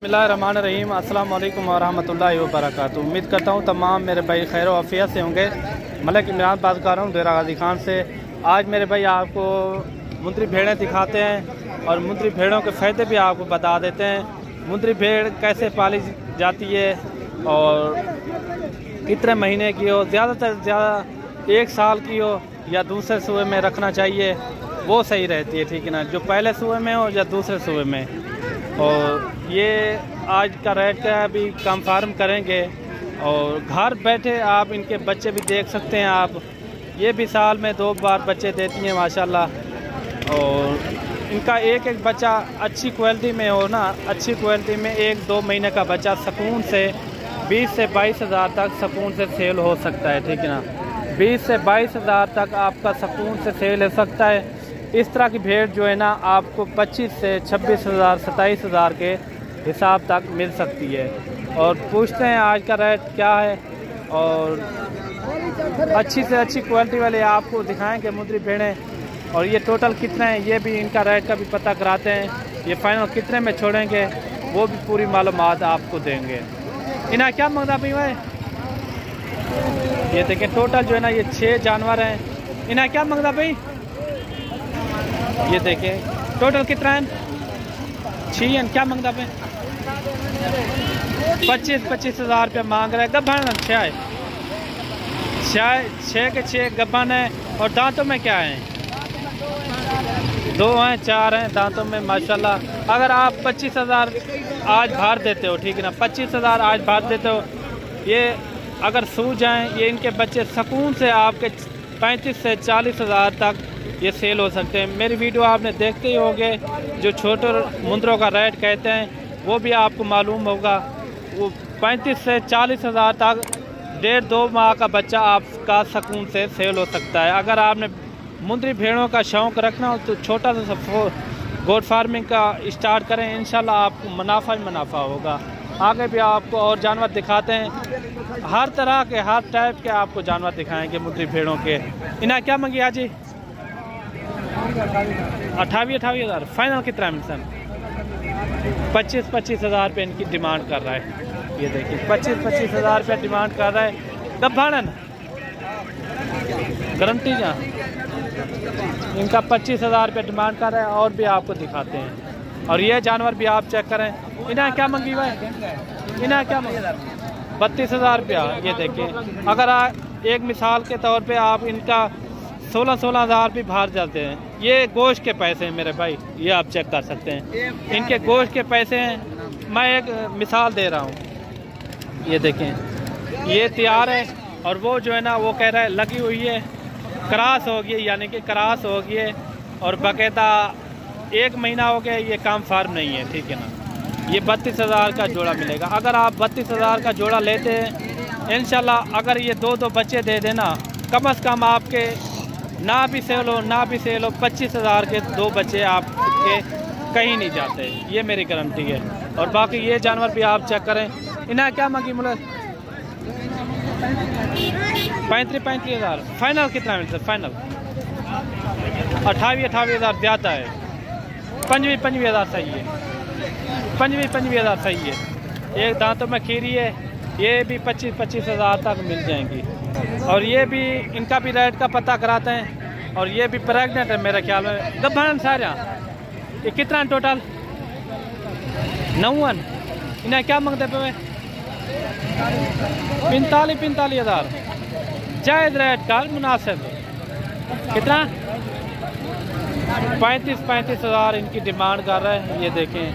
बिस्मिल्लाहिर्रहमानिर्रहीम। अस्सलाम वालेकुम वरहमतुल्लाहि वबरकातुहू। उम्मीद करता हूँ तमाम मेरे भाई खैर व आफियत से होंगे। मलिक इमरान बात कर रहा हूँ डेरा गाजी खान से। आज मेरे भाई आपको मुंदरी भेड़ें दिखाते हैं और मुंदरी भेड़ों के फ़ायदे भी आपको बता देते हैं। मुंदरी भेड़ कैसे पाली जाती है और कितने महीने की हो, ज़्यादातर ज़्यादा 1 साल की हो या दूसरे सूबे में रखना चाहिए, वो सही रहती है, ठीक है ना। जो पहले सूबे में हो या दूसरे सूबे में। और ये आज का रेट का अभी कंफर्म करेंगे और घर बैठे आप इनके बच्चे भी देख सकते हैं। आप ये भी साल में 2 बार बच्चे देती हैं माशाल्लाह। और इनका एक एक बच्चा अच्छी क्वालिटी में हो ना, अच्छी क्वालिटी में 1-2 महीने का बच्चा सुकून से 20 से 22 हज़ार तक सुकून से सेल हो सकता है, ठीक है ना। 20 से 22 हज़ार तक आपका सुकून से सेल हो सकता है। इस तरह की भेड़ जो है ना आपको 25 से 26 हज़ार 27 हज़ार के हिसाब तक मिल सकती है। और पूछते हैं आज का रेट क्या है और अच्छी से अच्छी क्वालिटी वाले आपको दिखाएंगे मुंदरी भेड़ें। और ये टोटल कितने हैं ये भी इनका रेट का भी पता कराते हैं। ये फाइनल कितने में छोड़ेंगे वो भी पूरी मालूमात आपको देंगे। इन्हें क्या मंगता भाई भाई? ये देखें टोटल जो है ना ये 6 जानवर हैं। इन्हें क्या मंगता भाई? ये देखें टोटल कितना है? 6 क्या मंगता पे? 25 हज़ार रुपया मांग रहा है। गब्बन 6 के 6 गब्बन है। और दांतों में क्या है? 2 हैं 4 हैं दांतों में माशाल्लाह। अगर आप 25 हज़ार आज भार देते हो, ठीक है ना, 25 हज़ार आज भार देते हो, ये अगर सूझ जाएँ ये इनके बच्चे सुकून से आपके 35 से 40 हज़ार तक ये सेल हो सकते हैं। मेरी वीडियो आपने देखते ही होंगे, जो छोटे मुंदरों का रेट कहते हैं वो भी आपको मालूम होगा। वो 35 से 40 हज़ार तक 1.5-2 माह का बच्चा आपका सुकून से सेल हो सकता है। अगर आपने मुंदरी भेड़ों का शौक़ रखना हो तो छोटा सा गोट फार्मिंग का स्टार्ट करें, इंशाल्लाह आपको मुनाफा ही मुनाफा होगा। आगे भी आपको और जानवर दिखाते हैं, हर तरह के हर टाइप के आपको जानवर दिखाएंगे मुंदरी भेड़ों के। इन्हें क्या मंगी आज? 28 हज़ार। फाइनल कितना है मिलसन? 25 हज़ार रुपये इनकी डिमांड कर रहा है। ये देखिए 25 हज़ार रुपये डिमांड कर रहा है। गब्बान गारंटी जहाँ इनका 25 हज़ार रुपये डिमांड कर रहा है। और भी आपको दिखाते हैं। और ये जानवर भी आप चेक करें। इन्हें क्या मंगी हुआ है? इन्हें क्या मंगी? 32 हज़ार रुपया। ये देखिए अगर एक मिसाल के तौर पे आप इनका 16 हज़ार भी बाहर जाते हैं। ये गोश्त के पैसे हैं मेरे भाई, ये आप चेक कर सकते हैं। इनके गोश्त के पैसे हैं। मैं एक मिसाल दे रहा हूँ। ये देखें ये तैयार है और वो जो है ना वो कह रहा है लगी हुई है, क्रॉस हो गई, यानी कि क्रॉस हो गई है और बाकायदा 1 महीना हो गया, ये काम फार्म नहीं है, ठीक है ना। ये 32 हज़ार का जोड़ा मिलेगा। अगर आप 32 हज़ार का जोड़ा लेते हैं इंशाल्लाह, अगर ये 2 बच्चे दे देना, कम से कम आपके ना भी सेल हो 25 हज़ार के 2 बच्चे आपके कहीं नहीं जाते, ये मेरी गारंटी है। और बाकी ये जानवर भी आप चेक करें। इन्हें क्या मांगी मुझे? 35 हज़ार। फाइनल कितना मिलता है? फाइनल 28 हज़ार ज़्यादा है। 25 हज़ार सही है। 25 हज़ार सही है। एक दांतों में खीरी है, ये भी 25 हज़ार तक मिल जाएंगी। और ये भी इनका भी रेट का पता कराते हैं। और ये भी प्रेग्नेंट है मेरे ख्याल में। गब्बान सारे ये कितना टोटल? 9। इन्हें क्या मांगते पे? 45 हज़ार। जायज़ रेट का मुनासिब। कितना? 35 हज़ार इनकी डिमांड कर रहा है। ये देखें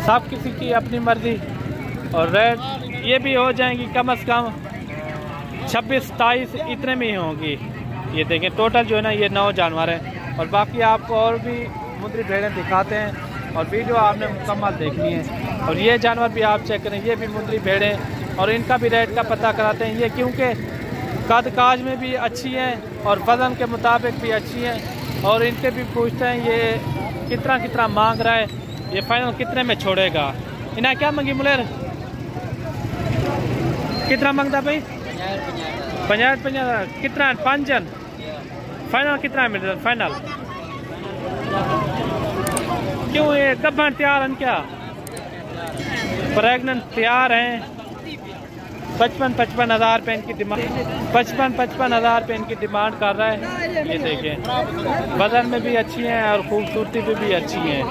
सब किसी की अपनी मर्ज़ी। और रेट ये भी हो जाएंगी कम से कम 26-27 इतने में ही होंगी। ये देखें टोटल जो है ना ये 9 जानवर हैं। और बाकी आपको और भी मुंदरी भेड़ें दिखाते हैं और वीडियो आपने मुकम्मल देखनी है। और ये जानवर भी आप चेक करें, ये भी मुंदरी भेड़ें और इनका भी रेट का पता कराते हैं। ये क्योंकि कद काज में भी अच्छी हैं और वज़न के मुताबिक भी अच्छी हैं। और इनके भी पूछते हैं ये कितना मांग रहा है, ये फाइनल कितने में छोड़ेगा। इन्हें क्या मंगी मुलेर? कितना मांगता भाई? 50 हज़ार। कितना? 5 जन। फाइनल कितना मिल रहा है? फाइनल क्यों ये गब्बान तैयार क्या? प्रेगनेंट तैयार हैं। 55 हज़ार रुपये इनकी डिमांड, 55 हज़ार रुपये इनकी डिमांड कर रहा है। ये देखें, वजन में भी अच्छी हैं और खूबसूरती में भी अच्छी हैं।